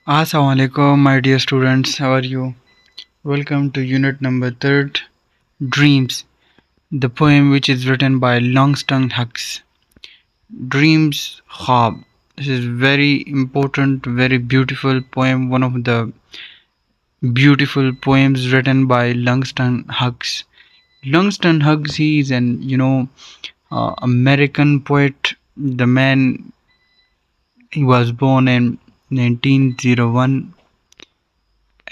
Assalamualaikum, my dear students. How are you? Welcome to unit number third, Dreams, the poem which is written by Langston Hughes. Dreams, Khab. This is very important, very beautiful poem. One of the beautiful poems written by Langston Hughes. Langston Hughes, he is an American poet. The man, he was born in 1901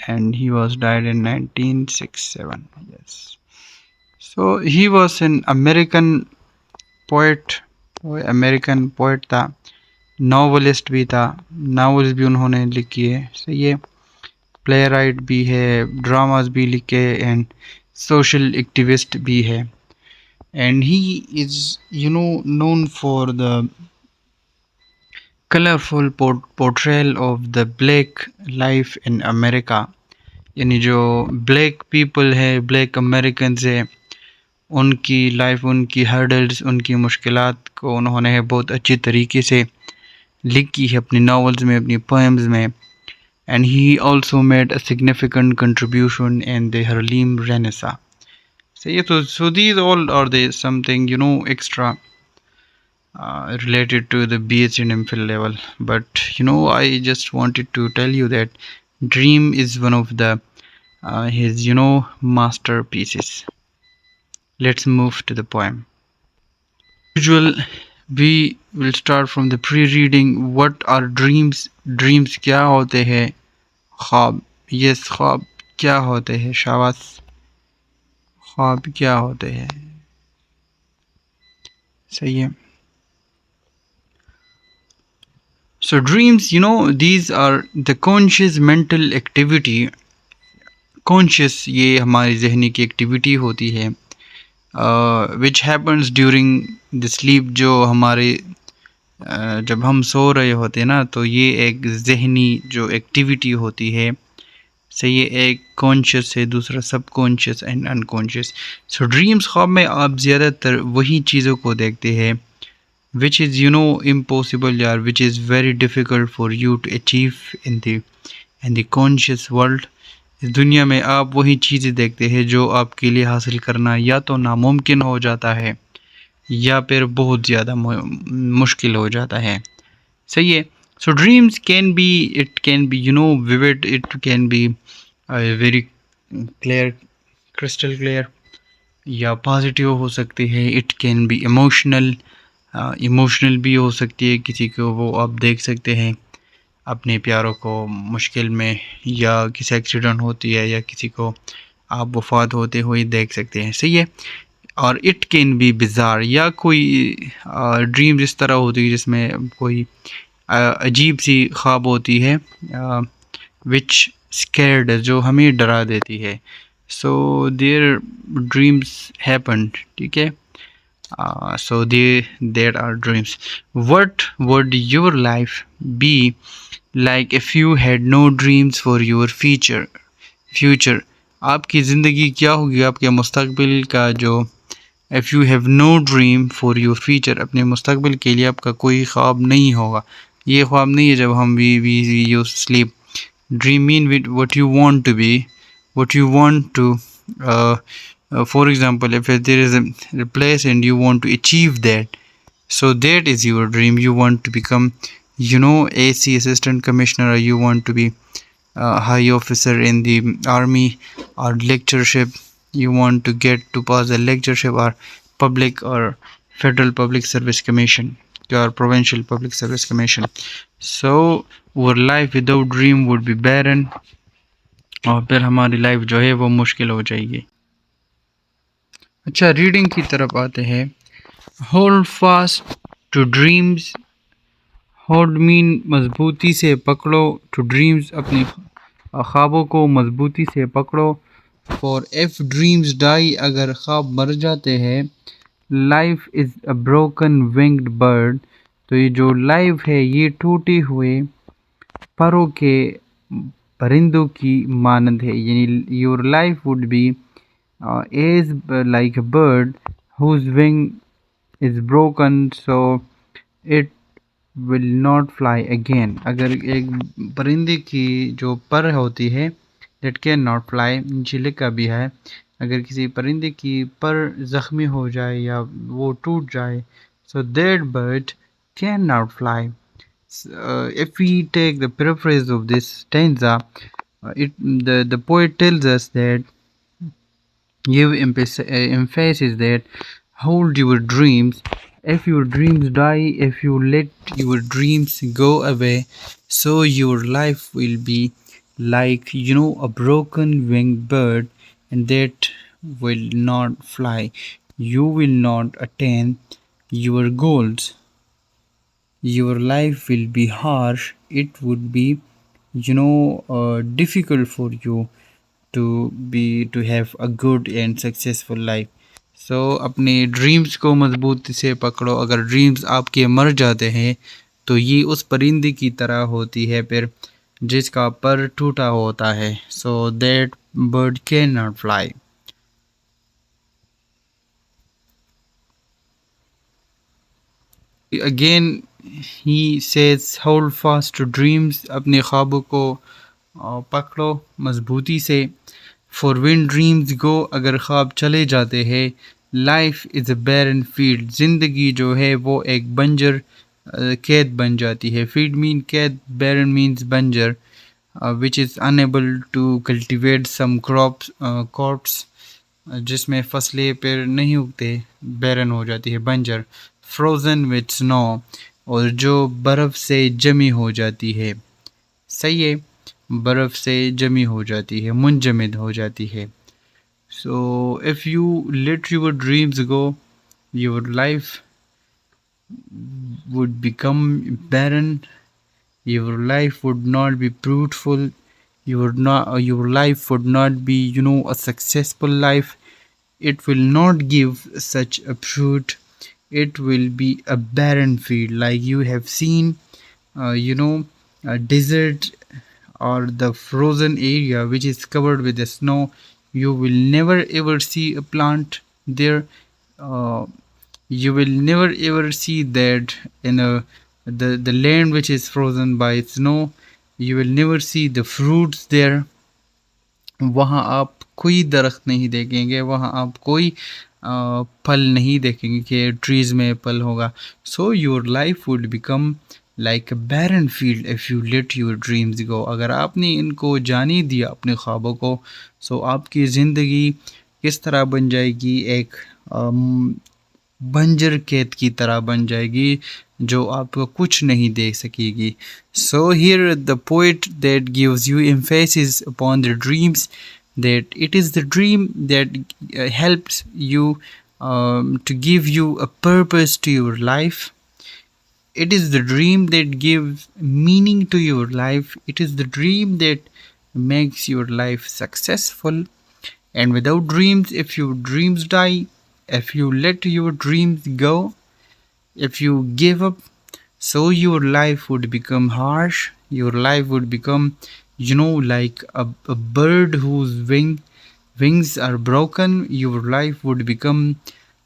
and he was died in 1967. Yes. So he was an poet American poet था, novelist भी था, novels भी उन्होंने लिखी है, सही है, play right भी है, ड्रामास भी लिखे एंड सोशल एक्टिविस्ट भी है. And he is known for the colorful portrayal of the black life in America. यानी जो ब्लैक पीपल है, ब्लैक अमेरिकन्स है, उनकी लाइफ, उनकी हर्डल्स, उनकी मुश्किलात को उन्होंने बहुत अच्छी तरीके से लिखी है अपनी नॉवेल्स में, अपनी पोएम्स में. And he also made a significant contribution in the Harlem renaissance. सही है. so these all are the something extra related to the BH and MPhil level, but I just wanted to tell you that Dream is one of the his masterpieces. Let's move to the poem. Usual, we will start from the pre-reading. What are dreams? Dreams क्या होते हैं? ख्वाब. Yes, ख्वाब क्या होते हैं? शाबाश. ख्वाब क्या होते हैं? सही है. So dreams, these are the conscious mental activity. Conscious ये हमारी जहनी की एक्टिविटी होती है, which happens during the sleep. जो हमारे जब हम सो रहे होते हैं ना, तो ये एक जहनी जो एक्टिविटी होती है, सही है. एक कॉन्शियस है, दूसरा सब conscious and unconscious. So dreams, ख्वाब में आप ज़्यादातर वही चीज़ों को देखते हैं which is impossible यार, which is very difficult for you to achieve in the conscious world. इस दुनिया में आप वही चीज़ें देखते हैं जो आपके लिए हासिल करना या तो नामुमकिन हो जाता है या फिर बहुत ज़्यादा मुश्किल हो जाता है, सही है. So dreams can be vivid, it can be very clear, crystal clear, या पॉजिटिव हो सकती है. इट कैन बी इमोशनल भी हो सकती है. किसी को वो आप देख सकते हैं अपने प्यारों को मुश्किल में, या किसी एक्सीडेंट होती है, या किसी को आप वफात होते हुए देख सकते हैं, सही है. और इट कैन बी बिज़ार, या कोई ड्रीम इस तरह होती है जिसमें कोई अजीब सी ख्वाब होती है, विच स्कैर्ड, जो हमें डरा देती है. सो देयर ड्रीम्स हैपन, ठीक है. So there are dreams. What would your life be like if you had no dreams for your future? आपकी ज़िंदगी क्या होगी, आपके मुस्तकबिल का जो, if you have no dream for your future, अपने मुस्तकबिल के लिए आपका कोई ख्वाब नहीं होगा. ये ख्वाब नहीं है जब हम we use sleep. Dream mean with what you want to be, what you want to for example, if there is a place and you want to achieve that, so that is your dream. You want to become AC, assistant commissioner, or you want to be high officer in the army, or lectureship. You want to get to pass the lectureship, or public or federal public service commission, or provincial public service commission. So our life without dream would be barren, और फिर हमारी life जो है वो मुश्किल हो जाएगी. अच्छा, रीडिंग की तरफ आते हैं. Hold fast to dreams. Hold mean मजबूती से पकड़ो, टू ड्रीम्स अपने ख्वाबों को मजबूती से पकड़ो. फॉर इफ ड्रीम्स डाई, अगर ख्वाब मर जाते हैं. Life is a broken winged bird, तो ये जो लाइफ है ये टूटे हुए परों के परिंदों की मानंद है. यानी your life would be is like a bird whose wing is broken, so it will not fly again. अगर एक परिंदे की जो पर होती है दैट कैन नॉट फ्लाई, नीचे लिखा भी है, अगर किसी परिंदे की पर ज़ख्मी हो जाए या वो टूट जाए, so that bird cannot fly. If we take the paraphrase of this stanza, the poet tells us that give emphasis that hold your dreams. If your dreams die, if you let your dreams go away, so your life will be like, a broken winged bird, and that will not fly. You will not attain your goals. Your life will be harsh. It would be, difficult for you to have a good and successful life. So अपने dreams को मजबूती से पकड़ो। अगर dreams आपके मर जाते हैं तो ये उस परिंदे की तरह होती है फिर जिसका पर टूटा होता है, so that bird can not fly. Again he says hold fast to dreams, अपने ख्वाबों को पकड़ो मजबूती से। फॉर विन ड्रीम्स गो, अगर ख्वाब चले जाते हैं। Life is a barren field, ज़िंदगी जो है वो एक बंजर खेत बन जाती है। फील्ड मीन खेत, बैरन मीन्स बंजर, which is unable to cultivate some crops, जिसमें फसलें फिर नहीं उगते, बैरन हो जाती है, बंजर। फ्रोज़न विथ स्नो, और जो बर्फ़ से जमी हो जाती है। सही है, बर्फ़ से जमी हो जाती है, मुंजमद हो जाती है। So if you let your dreams go, your life would become barren, your life would not be fruitful, your life would not be, a successful life. It will not give such a fruit. It will be a barren field, like you have seen, a desert or the frozen area which is covered with the snow. You will never ever see a plant there. uh, you will never ever see that in the land which is frozen by snow. You will never see the fruits there. वहाँ आप कोई दरख्त नहीं देखेंगे, वहाँ आप कोई फल नहीं देखेंगे कि ट्रीज में फल होगा। So your life would become like a barren field if you let your dreams go. अगर आपने इनको जाने दिया अपने ख्वाबों को, सो आपकी ज़िंदगी किस तरह बन जाएगी, एक बंजर खेत की तरह बन जाएगी जो आपको कुछ नहीं दे सकेगी। So here the poet that gives you emphasis upon the dreams, that it is the dream that helps you to give you a purpose to your life. It is the dream that gives meaning to your life. It is the dream that makes your life successful. And without dreams, if your dreams die, if you let your dreams go, if you give up, so your life would become harsh. Your life would become, like a bird whose wings are broken. Your life would become,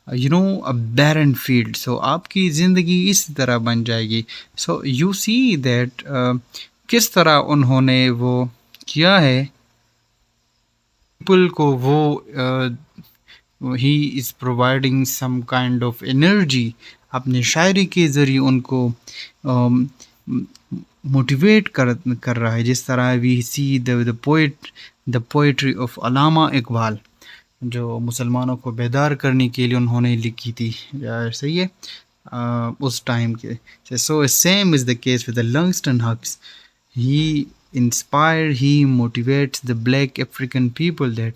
a barren field. So आपकी ज़िंदगी इस तरह बन जाएगी। So you see that किस तरह उन्होंने वो किया है people को वो ही is providing some kind of energy, अपने शायरी के ज़रिए उनको मोटिवेट कर रहा है। जिस तरह we see the poetry of Allama Iqbal, जो मुसलमानों को बेदार करने के लिए उन्होंने लिखी थी। सही है, उस टाइम के। So same is the case with the Langston Hughes. he he motivates the black African people that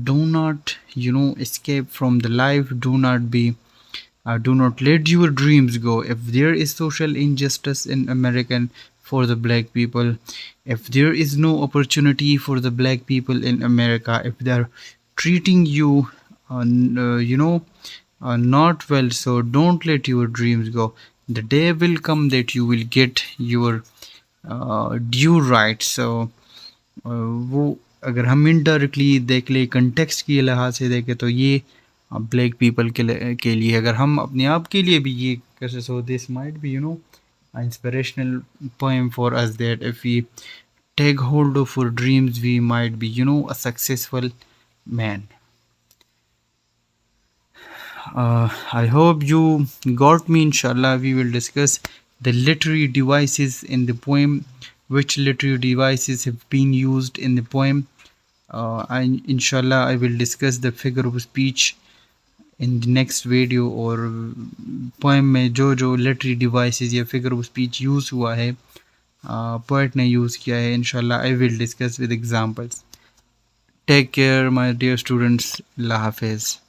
do not, escape from the life. Do not let your dreams go. If there is social injustice in American for the black people, if there is no opportunity for the black people in America, if they are treating you not well, so don't let your dreams go. The day will come that you will get your due rights. वो अगर हम indirectly देख ले, context के लिहाज से देखें तो ये ब्लैक पीपल के लिए। अगर हम अपने आप के लिए भी ये कैसे, so this might be inspirational poem for us that if we take hold of our dreams, we might be, a successful man. I hope you got me. Inshallah, we will discuss the literary devices in the poem, which literary devices have been used in the poem. Inshallah, I will discuss the figure of speech in the next video, और poem में जो जो literary devices या figure of speech use हुआ है, poet ने use किया है, inshallah I will discuss with examples. Take care, my dear students. Allah Hafiz.